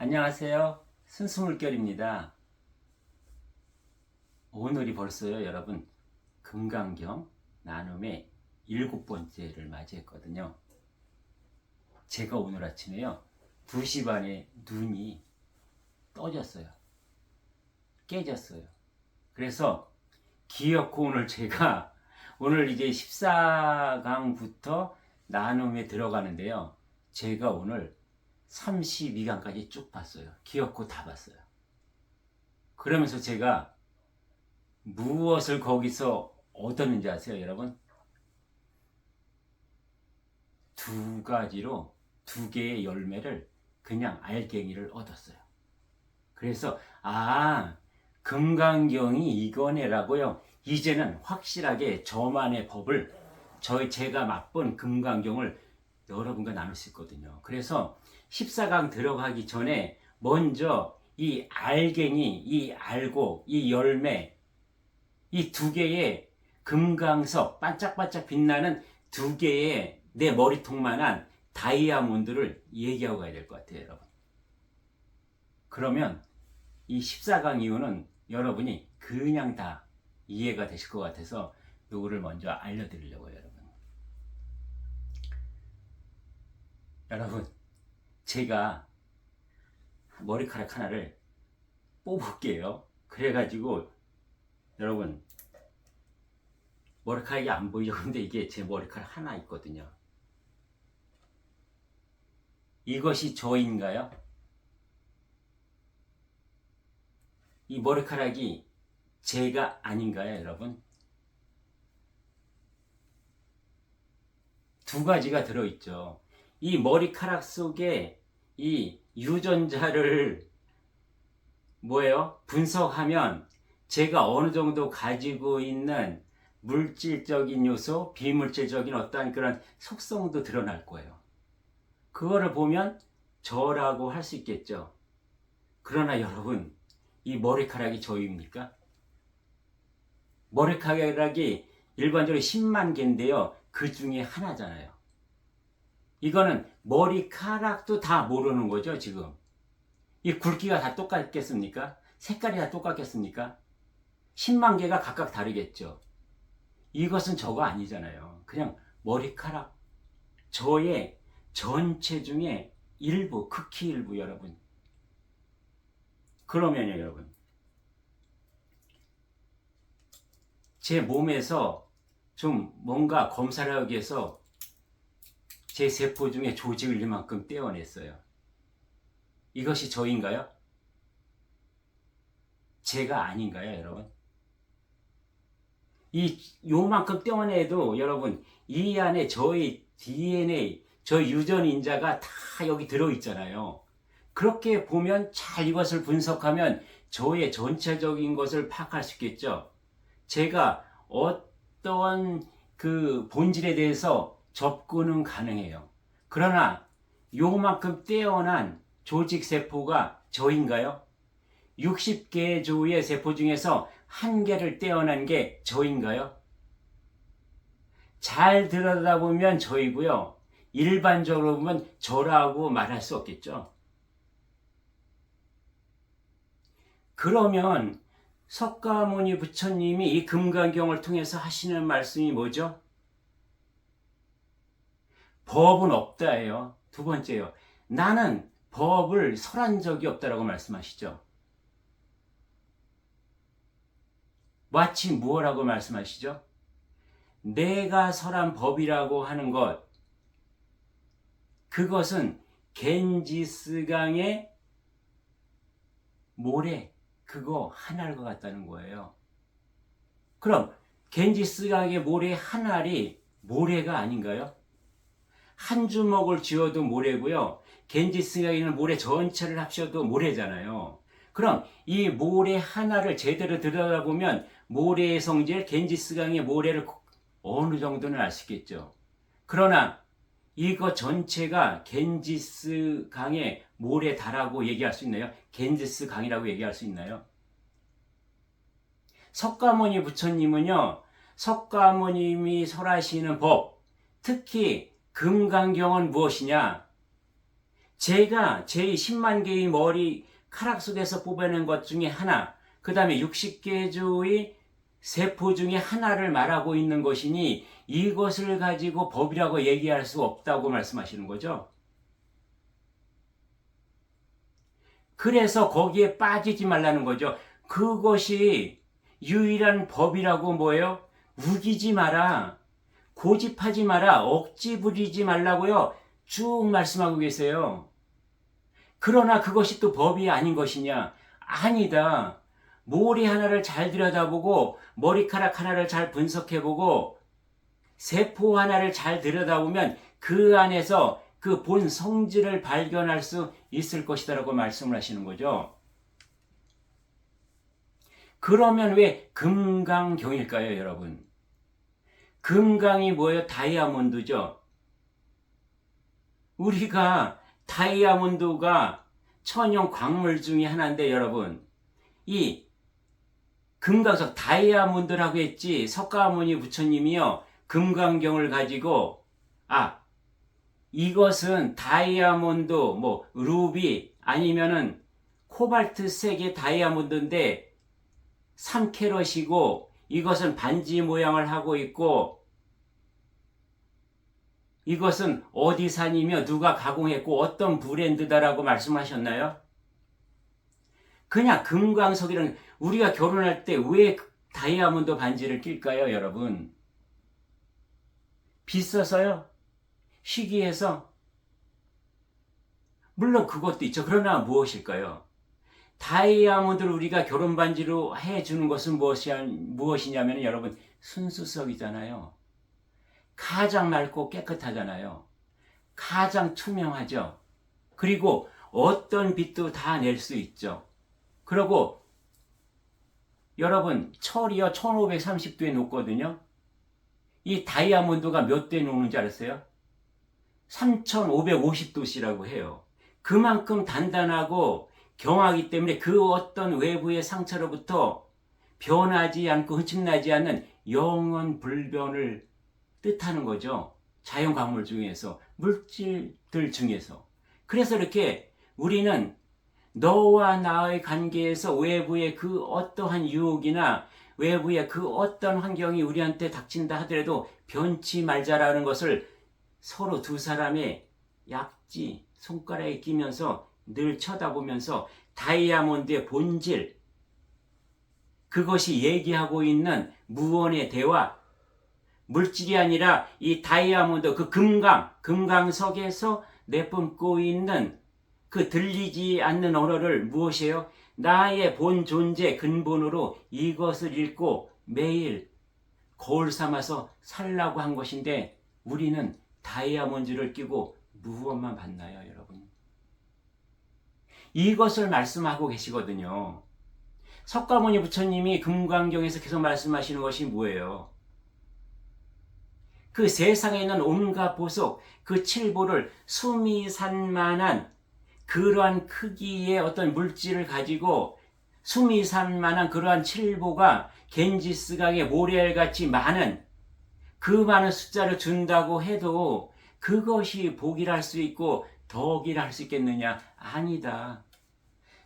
안녕하세요. 순수물결입니다. 오늘이 벌써요, 여러분. 금강경 나눔의 7번째를 맞이했거든요. 제가 오늘 아침에요, 2시 반에 눈이 떠졌어요. 깨졌어요. 그래서 기어코 오늘 제가 오늘 이제 14강부터 나눔에 들어가는데요. 제가 오늘 32강까지 쭉 봤어요. 기어코 다 봤어요. 그러면서 제가 무엇을 거기서 얻었는지 아세요, 여러분? 두 가지로 두 개의 열매를 그냥 알갱이를 얻었어요. 그래서 금강경이 이거네라고요. 이제는 확실하게 저만의 법을 제가 맛본 금강경을 여러분과 나눌 수 있거든요. 그래서 14강 들어가기 전에 먼저 이 알갱이, 이 알곡, 이 열매, 이 두 개의 금강석, 반짝반짝 빛나는 두 개의 내 머리통만한 다이아몬드를 얘기하고 가야 될 것 같아요, 여러분. 그러면 이 14강 이후는 여러분이 그냥 다 이해가 되실 것 같아서 요거를 먼저 알려드리려고요, 여러분. 여러분, 제가 머리카락 하나를 뽑을게요. 그래가지고 여러분, 머리카락이 안 보이죠? 근데 이게 제 머리카락 하나 있거든요. 이것이 저인가요? 이 머리카락이 제가 아닌가요, 여러분? 두 가지가 들어있죠. 이 머리카락 속에 이 유전자를 분석하면 제가 어느 정도 가지고 있는 물질적인 요소, 비물질적인 어떠한 그런 속성도 드러날 거예요. 그거를 보면 저라고 할 수 있겠죠. 그러나 여러분, 이 머리카락이 저입니까? 머리카락이 일반적으로 10만 개인데요. 그 중에 하나잖아요. 이거는 머리카락도 다 모르는 거죠, 지금. 이 굵기가 다 똑같겠습니까? 색깔이 다 똑같겠습니까? 10만 개가 각각 다르겠죠. 이것은 저가 아니잖아요. 그냥 머리카락, 저의 전체 중에 일부, 극히 일부, 여러분. 그러면요, 여러분. 제 몸에서 좀 뭔가 검사를 하기 위해서 제 세포 중에 조직을 이만큼 떼어냈어요. 이것이 저인가요? 제가 아닌가요, 여러분? 요만큼 떼어내도 여러분, 이 안에 저의 DNA, 저 유전인자가 다 여기 들어있잖아요. 그렇게 보면 잘 이것을 분석하면 저의 전체적인 것을 파악할 수 있겠죠. 제가 어떠한 그 본질에 대해서 접근은 가능해요. 그러나 요만큼 떼어난 조직세포가 저인가요? 60개 조의 세포 중에서 한 개를 떼어난 게 저인가요? 잘 들여다보면 저이고요. 일반적으로 보면 저라고 말할 수 없겠죠. 그러면 석가모니 부처님이 이 금강경을 통해서 하시는 말씀이 뭐죠? 법은 없다예요. 두 번째요. 나는 법을 설한 적이 없다라고 말씀하시죠. 마치 무엇라고 말씀하시죠? 내가 설한 법이라고 하는 것, 그것은 겐지스강의 모래, 그거 하나일 것 같다는 거예요. 그럼 겐지스강의 모래 한 알이 모래가 아닌가요? 한 주먹을 쥐어도 모래고요. 겐지스강에 있는 모래 전체를 합쳐도 모래잖아요. 그럼 이 모래 하나를 제대로 들여다보면 모래의 성질, 겐지스강의 모래를 어느 정도는 알 수 있겠죠. 그러나 이거 전체가 겐지스강의 모래다라고 얘기할 수 있나요? 겐지스강이라고 얘기할 수 있나요? 석가모니 부처님은요, 석가모님이 설하시는 법, 특히 금강경은 무엇이냐? 제가 제 10만 개의 머리카락 속에서 뽑아낸 것 중에 하나, 그 다음에 60개 조의 세포 중에 하나를 말하고 있는 것이니 이것을 가지고 법이라고 얘기할 수 없다고 말씀하시는 거죠. 그래서 거기에 빠지지 말라는 거죠. 그것이 유일한 법이라고 뭐예요? 우기지 마라. 고집하지 마라. 억지 부리지 말라고요. 쭉 말씀하고 계세요. 그러나 그것이 또 법이 아닌 것이냐? 아니다. 모래 하나를 잘 들여다보고 머리카락 하나를 잘 분석해보고 세포 하나를 잘 들여다보면 그 안에서 그 본 성질을 발견할 수 있을 것이다라고 말씀을 하시는 거죠. 그러면 왜 금강경일까요, 여러분? 금강이 뭐예요? 다이아몬드죠. 우리가 다이아몬드가 천연 광물 중에 하나인데 여러분, 이 금강석 다이아몬드라고 했지 석가모니 부처님이요 금강경을 가지고 이것은 다이아몬드 뭐 루비 아니면은 코발트색의 다이아몬드인데 3캐럿이고 이것은 반지 모양을 하고 있고 이것은 어디 산이며 누가 가공했고 어떤 브랜드다라고 말씀하셨나요? 그냥 금광석이라는 우리가 결혼할 때 왜 다이아몬드 반지를 낄까요, 여러분? 비싸서요? 희귀해서? 물론 그것도 있죠. 그러나 무엇일까요? 다이아몬드를 우리가 결혼 반지로 해주는 것은 무엇이냐면 여러분 순수석이잖아요. 가장 맑고 깨끗하잖아요. 가장 투명하죠. 그리고 어떤 빛도 다 낼 수 있죠. 그리고 여러분 철이요 1530도에 녹거든요. 이 다이아몬드가 몇 도에 녹는지 알았어요? 3550도씨라고 해요. 그만큼 단단하고 경하기 때문에 그 어떤 외부의 상처로부터 변하지 않고 흠집나지 않는 영원 불변을 뜻하는 거죠. 자연 광물 중에서, 물질들 중에서. 그래서 이렇게 우리는 너와 나의 관계에서 외부의 그 어떠한 유혹이나 외부의 그 어떤 환경이 우리한테 닥친다 하더라도 변치 말자라는 것을 서로 두 사람의 약지, 손가락에 끼면서 늘 쳐다보면서 다이아몬드의 본질, 그것이 얘기하고 있는 무언의 대화, 물질이 아니라 이 다이아몬드, 그 금강석에서 내뿜고 있는 그 들리지 않는 언어를 무엇이에요? 나의 본 존재 근본으로 이것을 읽고 매일 거울 삼아서 살라고 한 것인데 우리는 다이아몬드를 끼고 무엇만 봤나요, 여러분? 이것을 말씀하고 계시거든요. 석가모니 부처님이 금강경에서 계속 말씀하시는 것이 뭐예요? 그 세상에 있는 온갖 보석, 그 칠보를 수미산만한 그러한 크기의 어떤 물질을 가지고 수미산만한 그러한 칠보가 겐지스강의 모래알같이 많은 그 많은 숫자를 준다고 해도 그것이 복이라 할 수 있고 덕이라 할 수 있겠느냐? 아니다.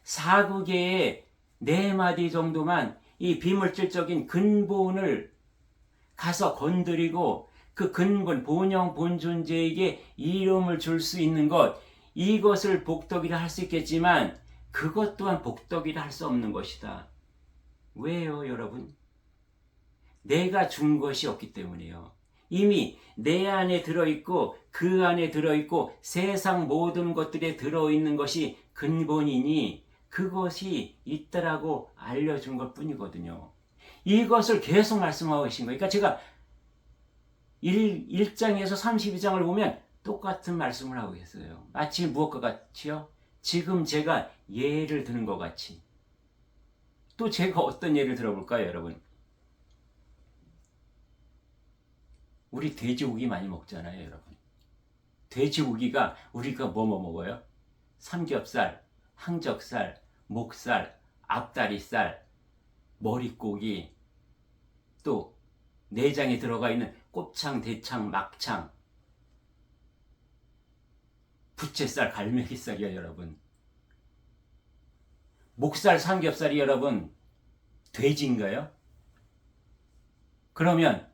사국계의 4마디 정도만 이 비물질적인 근본을 가서 건드리고 그 근본, 본영, 본존재에게 이름을 줄 수 있는 것, 이것을 복덕이라 할 수 있겠지만 그것 또한 복덕이라 할 수 없는 것이다. 왜요, 여러분? 내가 준 것이 없기 때문이에요. 이미 내 안에 들어있고 그 안에 들어있고 세상 모든 것들에 들어있는 것이 근본이니 그것이 있다라고 알려준 것 뿐이거든요. 이것을 계속 말씀하고 계신 거예요. 그러니까 제가 1장에서 32장을 보면 똑같은 말씀을 하고 계세요. 마치 무엇과 같이요? 지금 제가 예를 드는 것 같이. 또 제가 어떤 예를 들어볼까요, 여러분? 우리 돼지고기 많이 먹잖아요, 여러분. 돼지고기가 우리가 뭐 먹어요? 삼겹살, 항적살, 목살, 앞다리살, 머릿고기, 또 내장에 들어가 있는 곱창, 대창, 막창. 부채살, 갈매기살이야 여러분. 목살, 삼겹살이 여러분 돼지인가요? 그러면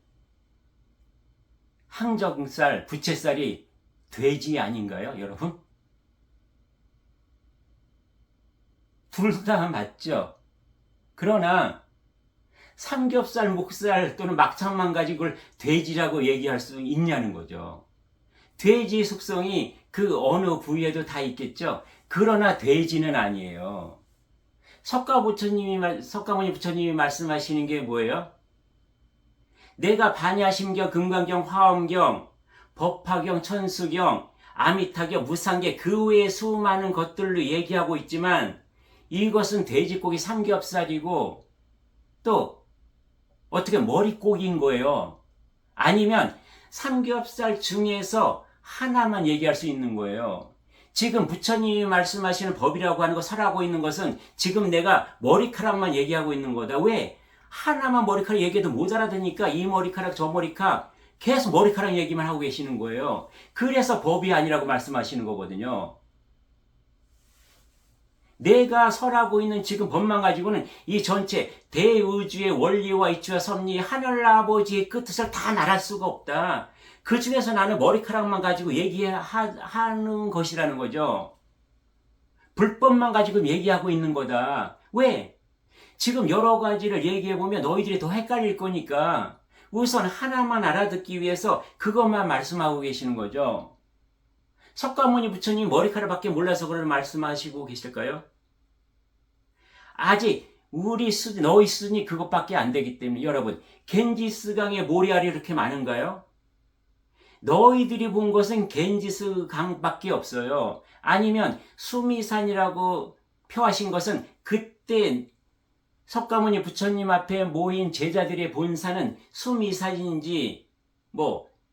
항정살, 부채살이 돼지 아닌가요 여러분? 둘 다 맞죠? 그러나 삼겹살, 목살 또는 막창만 가지고 그걸 돼지라고 얘기할 수 있냐는 거죠. 돼지 숙성이 그 어느 부위에도 다 있겠죠. 그러나 돼지는 아니에요. 석가모니 부처님이 말씀하시는 게 뭐예요? 내가 반야심경, 금강경, 화엄경, 법화경, 천수경, 아미타경, 무상계 그 외의 수많은 것들로 얘기하고 있지만 이것은 돼지고기 삼겹살이고 또 어떻게 머릿고기인 거예요. 아니면 삼겹살 중에서 하나만 얘기할 수 있는 거예요. 지금 부처님이 말씀하시는 법이라고 하는 거 설하고 있는 것은 지금 내가 머리카락만 얘기하고 있는 거다. 왜? 하나만 머리카락 얘기해도 못 알아듣니까 이 머리카락 저 머리카락 계속 머리카락 얘기만 하고 계시는 거예요. 그래서 법이 아니라고 말씀하시는 거거든요. 내가 설하고 있는 지금 법만 가지고는 이 전체 대우주의 원리와 이치와 섭리 하늘아버지의 그 뜻을 다 날할 수가 없다. 그 중에서 나는 머리카락만 가지고 얘기하는 것이라는 거죠. 불법만 가지고 얘기하고 있는 거다. 왜? 지금 여러 가지를 얘기해보면 너희들이 더 헷갈릴 거니까 우선 하나만 알아듣기 위해서 그것만 말씀하고 계시는 거죠. 석가모니 부처님 머리카락밖에 몰라서 그걸 말씀하시고 계실까요? 아직 너희 수준이 그것밖에 안 되기 때문에 여러분 겐지스강의 모래알이 이렇게 많은가요? 너희들이 본 것은 겐지스강밖에 없어요. 아니면 수미산이라고 표하신 것은 그때 석가모니 부처님 앞에 모인 제자들의 본 산은 수미산인지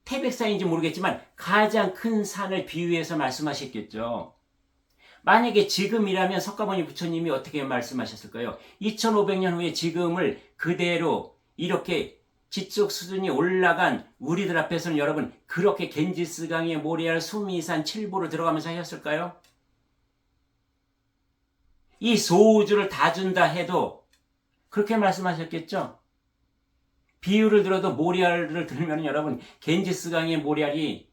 태백산인지 모르겠지만 가장 큰 산을 비유해서 말씀하셨겠죠. 만약에 지금이라면 석가모니 부처님이 어떻게 말씀하셨을까요? 2500년 후에 지금을 그대로 이렇게 지적 수준이 올라간 우리들 앞에서는 여러분 그렇게 겐지스강의 모래알 수미산 칠보로 들어가면서 하셨을까요? 이 소우주를 다 준다 해도 그렇게 말씀하셨겠죠? 비유를 들어도 모래알을 들면 여러분 겐지스강의 모래알이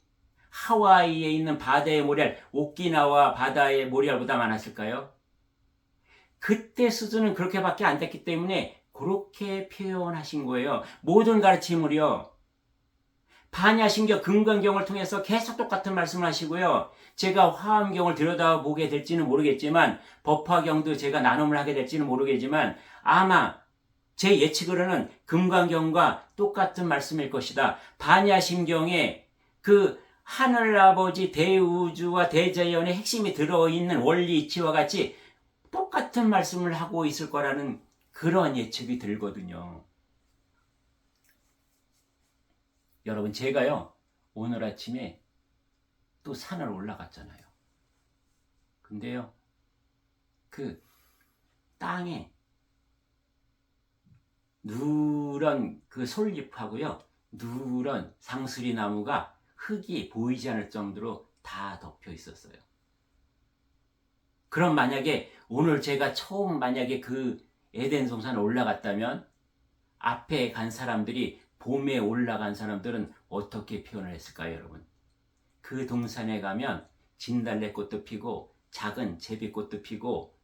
하와이에 있는 바다의 모래알, 오키나와 바다의 모래알보다 많았을까요? 그때 수준은 그렇게밖에 안 됐기 때문에 그렇게 표현하신 거예요. 모든 가르침을요. 반야심경, 금강경을 통해서 계속 똑같은 말씀을 하시고요. 제가 화엄경을 들여다보게 될지는 모르겠지만 법화경도 제가 나눔을 하게 될지는 모르겠지만 아마 제 예측으로는 금강경과 똑같은 말씀일 것이다. 반야심경에 그 하늘아버지 대우주와 대자연의 핵심이 들어있는 원리 이치와 같이 똑같은 말씀을 하고 있을 거라는 그런 예측이 들거든요. 여러분 제가요 오늘 아침에 또 산을 올라갔잖아요. 근데요 그 땅에 누런 그 솔잎하고요 누런 상수리 나무가 흙이 보이지 않을 정도로 다 덮여 있었어요. 그럼 만약에 오늘 제가 처음 만약에 그 에덴 동산에 올라갔다면 앞에 간 사람들이 봄에 올라간 사람들은 어떻게 표현을 했을까요 여러분? 그 동산에 가면 진달래꽃도 피고 작은 제비꽃도 피고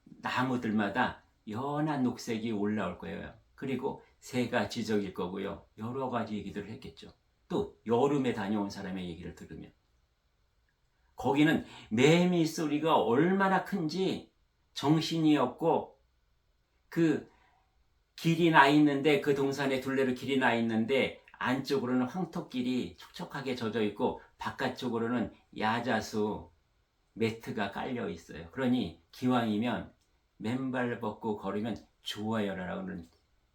나무들마다 연한 녹색이 올라올 거예요. 그리고 새가 지적일 거고요. 여러 가지 얘기들을 했겠죠. 또 여름에 다녀온 사람의 얘기를 들으면 거기는 매미 소리가 얼마나 큰지 정신이 없고 그 길이 나 있는데 그 동산에 둘레로 길이 나 있는데 안쪽으로는 황토길이 촉촉하게 젖어 있고 바깥쪽으로는 야자수 매트가 깔려 있어요. 그러니 기왕이면 맨발 벗고 걸으면 좋아요라는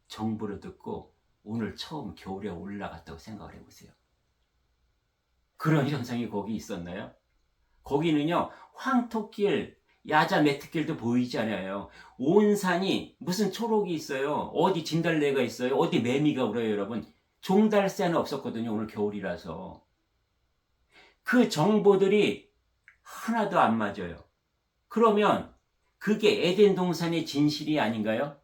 정보를 듣고 오늘 처음 겨울에 올라갔다고 생각을 해보세요. 그런 현상이 거기 있었나요? 거기는요 황토길, 야자 매트길도 보이지 않아요. 온 산이 무슨 초록이 있어요. 어디 진달래가 있어요. 어디 매미가 울어요 여러분. 종달새는 없었거든요. 오늘 겨울이라서. 그 정보들이 하나도 안 맞아요. 그러면 그게 에덴 동산의 진실이 아닌가요?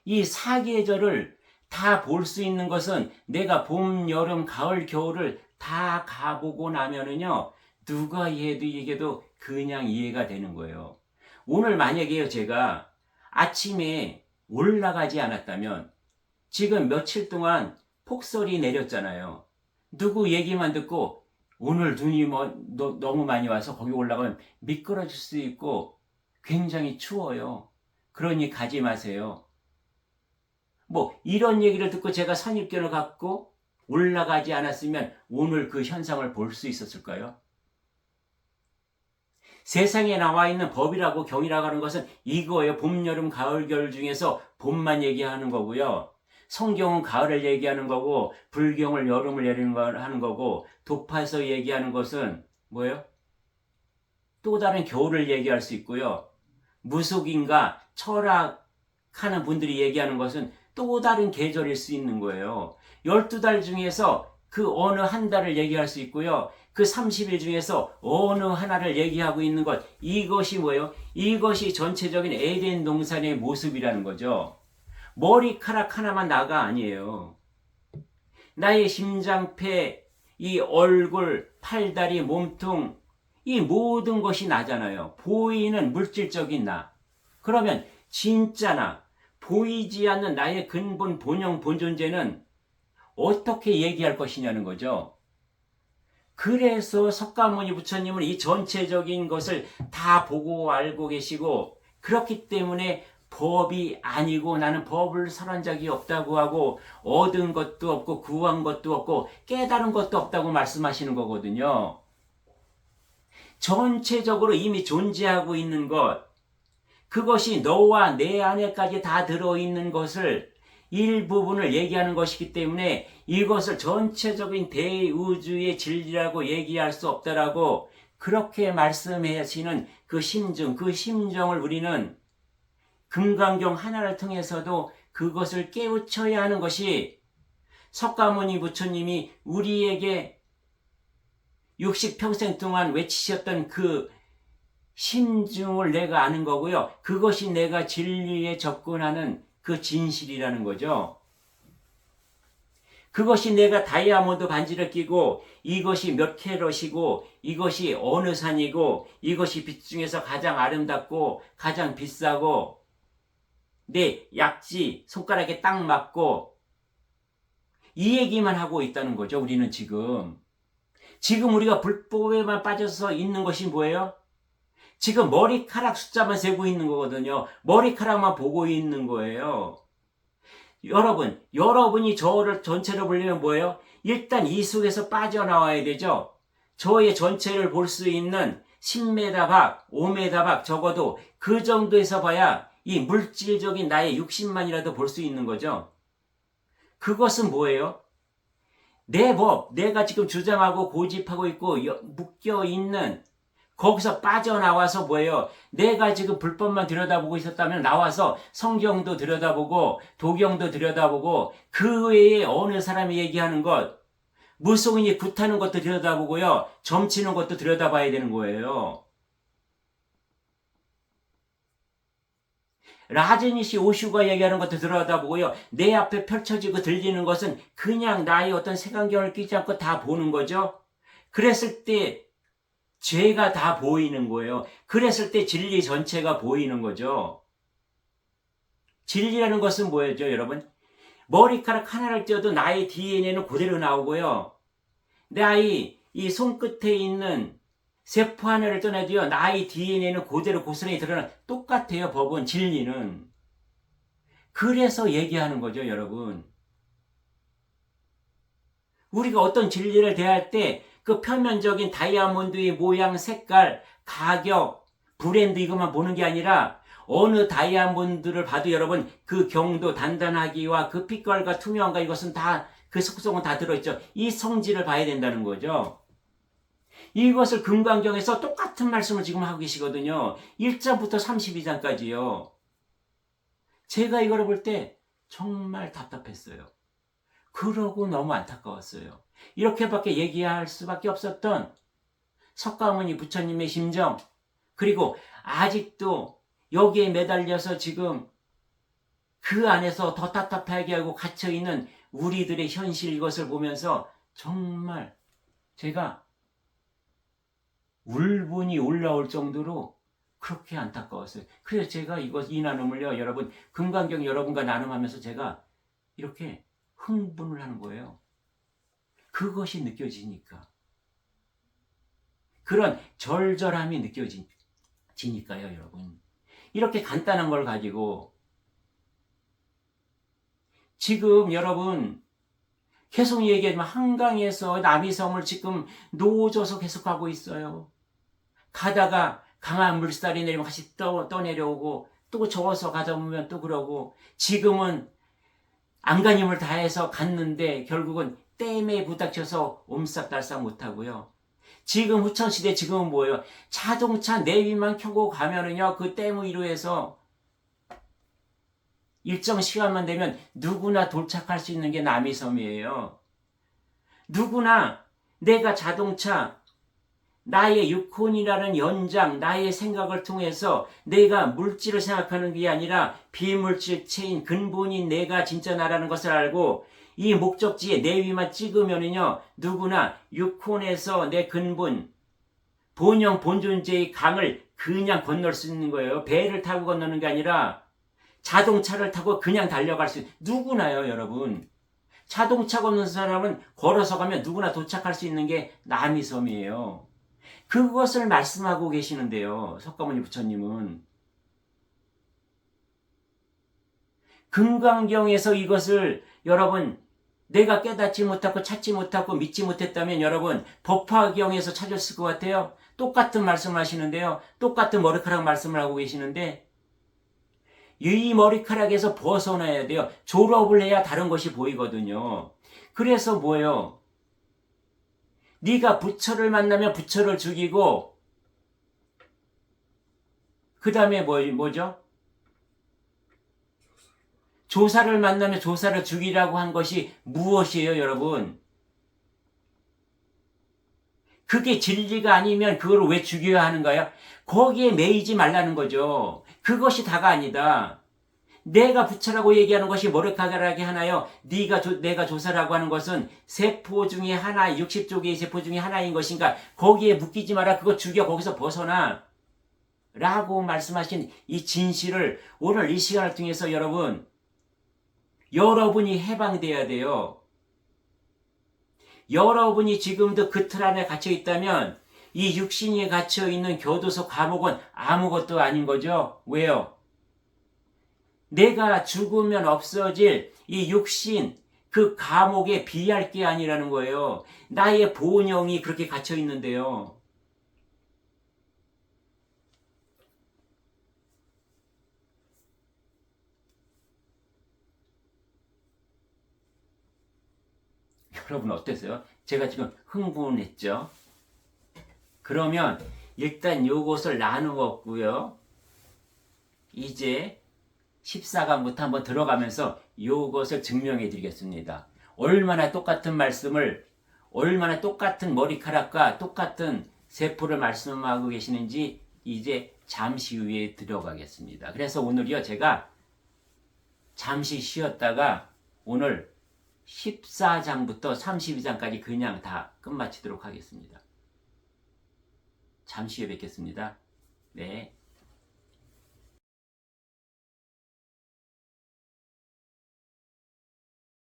이 사계절을 다 볼 수 있는 것은 내가 봄, 여름, 가을, 겨울을 다 가보고 나면은요, 누가 얘기해도 그냥 이해가 되는 거예요. 오늘 만약에요, 제가 아침에 올라가지 않았다면 지금 며칠 동안 폭설이 내렸잖아요. 누구 얘기만 듣고 오늘 눈이 너무 많이 와서 거기 올라가면 미끄러질 수 있고 굉장히 추워요. 그러니 가지 마세요. 뭐 이런 얘기를 듣고 제가 선입견을 갖고 올라가지 않았으면 오늘 그 현상을 볼 수 있었을까요? 세상에 나와 있는 법이라고 경이라고 하는 것은 이거예요. 봄, 여름, 가을, 겨울 중에서 봄만 얘기하는 거고요. 성경은 가을을 얘기하는 거고 불경을 여름을 하는 거고 도파에서 얘기하는 것은 뭐예요? 또 다른 겨울을 얘기할 수 있고요. 무속인가 철학하는 분들이 얘기하는 것은 또 다른 계절일 수 있는 거예요. 12달 중에서 그 어느 한 달을 얘기할 수 있고요. 그 30일 중에서 어느 하나를 얘기하고 있는 것. 이것이 뭐예요? 이것이 전체적인 에덴 동산의 모습이라는 거죠. 머리카락 하나만 나가 아니에요. 나의 심장패, 이 얼굴, 팔다리, 몸통, 이 모든 것이 나잖아요. 보이는 물질적인 나. 그러면 진짜 나, 보이지 않는 나의 근본 본영 본존재는 어떻게 얘기할 것이냐는 거죠. 그래서 석가모니 부처님은 이 전체적인 것을 다 보고 알고 계시고 그렇기 때문에 법이 아니고 나는 법을 설한 적이 없다고 하고 얻은 것도 없고 구한 것도 없고 깨달은 것도 없다고 말씀하시는 거거든요. 전체적으로 이미 존재하고 있는 것, 그것이 너와 내 안에까지 다 들어있는 것을 일부분을 얘기하는 것이기 때문에 이것을 전체적인 대우주의 진리라고 얘기할 수 없다라고 그렇게 말씀하시는 그 심정, 그 심정을 우리는 금강경 하나를 통해서도 그것을 깨우쳐야 하는 것이 석가모니 부처님이 우리에게 60평생 동안 외치셨던 그 심중을 내가 아는 거고요. 그것이 내가 진리에 접근하는 그 진실이라는 거죠. 그것이 내가 다이아몬드 반지를 끼고 이것이 몇 캐럿이고 이것이 어느 산이고 이것이 빛 중에서 가장 아름답고 가장 비싸고 내 약지 손가락에 딱 맞고 이 얘기만 하고 있다는 거죠. 우리는 지금 우리가 불법에만 빠져서 있는 것이 뭐예요? 지금 머리카락 숫자만 세고 있는 거거든요. 머리카락만 보고 있는 거예요. 여러분이 저를 전체를 보려면 뭐예요? 일단 이 속에서 빠져나와야 되죠. 저의 전체를 볼 수 있는 10m 밖, 5m 밖 적어도 그 정도에서 봐야 이 물질적인 나의 60만이라도 볼 수 있는 거죠. 그것은 뭐예요? 내 법, 내가 지금 주장하고 고집하고 있고 묶여 있는 거기서 빠져나와서 뭐예요? 내가 지금 불법만 들여다보고 있었다면 나와서 성경도 들여다보고 도경도 들여다보고 그 외에 어느 사람이 얘기하는 것, 무속인이 굿하는 것도 들여다보고요. 점치는 것도 들여다봐야 되는 거예요. 라즈니시 오슈가 얘기하는 것도 들여다보고요. 내 앞에 펼쳐지고 들리는 것은 그냥 나의 어떤 색안경을 끼지 않고 다 보는 거죠. 그랬을 때 죄가 다 보이는 거예요. 그랬을 때 진리 전체가 보이는 거죠. 진리라는 것은 뭐였죠, 여러분? 머리카락 하나를 떼어도 나의 DNA는 그대로 나오고요. 나의 이 손끝에 있는 세포 하나를 떠나도요, 나의 DNA는 그대로 고스란히 드러나 똑같아요, 법은, 진리는. 그래서 얘기하는 거죠, 여러분. 우리가 어떤 진리를 대할 때 그 표면적인 다이아몬드의 모양, 색깔, 가격, 브랜드 이것만 보는 게 아니라 어느 다이아몬드를 봐도 여러분 그 경도, 단단하기와 그 빛깔과 투명과 이것은 다 그 속성은 다 들어있죠. 이 성질을 봐야 된다는 거죠. 이것을 금강경에서 똑같은 말씀을 지금 하고 계시거든요. 1장부터 32장까지요. 제가 이걸 볼 때 정말 답답했어요. 그러고 너무 안타까웠어요. 이렇게밖에 얘기할 수밖에 없었던 석가모니 부처님의 심정, 그리고 아직도 여기에 매달려서 지금 그 안에서 더 답답하게 하고 갇혀있는 우리들의 현실, 이것을 보면서 정말 제가 울분이 올라올 정도로 그렇게 안타까웠어요. 그래서 제가 이 나눔을요, 여러분, 금강경 여러분과 나눔하면서 제가 이렇게 흥분을 하는 거예요. 그것이 느껴지니까. 그런 절절함이 느껴지니까요, 여러분. 이렇게 간단한 걸 가지고 지금 여러분 계속 얘기하지만 한강에서 남이섬을 지금 놓아줘서 계속 가고 있어요. 가다가 강한 물살이 내리면 다시 떠내려오고, 또 저어서 가다 보면 또 그러고, 지금은 안간힘을 다해서 갔는데 결국은 댐에 부닥쳐서 옴싹달싹 못하고요. 지금 후천시대 지금은 뭐예요? 자동차 내비만 켜고 가면은요, 그 댐 위로 해서 일정 시간만 되면 누구나 도착할 수 있는 게 남이섬이에요. 누구나 내가 자동차, 나의 육혼이라는 연장, 나의 생각을 통해서 내가 물질을 생각하는 게 아니라 비물질체인 근본인 내가 진짜 나라는 것을 알고 이 목적지에 내위만 찍으면은요, 누구나 육혼에서 내 근본, 본영, 본존재의 강을 그냥 건널 수 있는 거예요. 배를 타고 건너는 게 아니라 자동차를 타고 그냥 달려갈 수 있는, 누구나요, 여러분. 자동차가 없는 사람은 걸어서 가면 누구나 도착할 수 있는 게 남이섬이에요. 그것을 말씀하고 계시는데요, 석가모니 부처님은. 금강경에서 이것을 여러분, 내가 깨닫지 못하고 찾지 못하고 믿지 못했다면 여러분, 법화경에서 찾았을 것 같아요. 똑같은 말씀을 하시는데요, 똑같은 머리카락 말씀을 하고 계시는데, 이 머리카락에서 벗어나야 돼요. 졸업을 해야 다른 것이 보이거든요. 그래서 뭐예요? 네가 부처를 만나면 부처를 죽이고, 그 다음에 뭐죠? 조사를 만나면 조사를 죽이라고 한 것이 무엇이에요, 여러분? 그게 진리가 아니면 그걸 왜 죽여야 하는가요? 거기에 매이지 말라는 거죠. 그것이 다가 아니다. 내가 부처라고 얘기하는 것이 머리카락이 하나요. 내가 조사라고 하는 것은 세포 중에 하나, 60조개의 세포 중에 하나인 것인가. 거기에 묶이지 마라. 그거 죽여. 거기서 벗어나. 라고 말씀하신 이 진실을 오늘 이 시간을 통해서 여러분이 해방돼야 돼요. 여러분이 지금도 그 틀 안에 갇혀 있다면 이 육신이 갇혀 있는 교도소 감옥은 아무것도 아닌 거죠. 왜요? 내가 죽으면 없어질 이 육신, 그 감옥에 비할 게 아니라는 거예요. 나의 본영이 그렇게 갇혀 있는데요. 여러분 어땠어요? 제가 지금 흥분했죠? 그러면 일단 요것을 나누었고요. 이제 14강부터 한번 들어가면서 요것을 증명해 드리겠습니다. 얼마나 똑같은 말씀을, 얼마나 똑같은 머리카락과 똑같은 세포를 말씀하고 계시는지 이제 잠시 후에 들어가겠습니다. 그래서 오늘요, 제가 잠시 쉬었다가 오늘 14장부터 32장까지 그냥 다 끝마치도록 하겠습니다. 잠시 후에 뵙겠습니다. 네.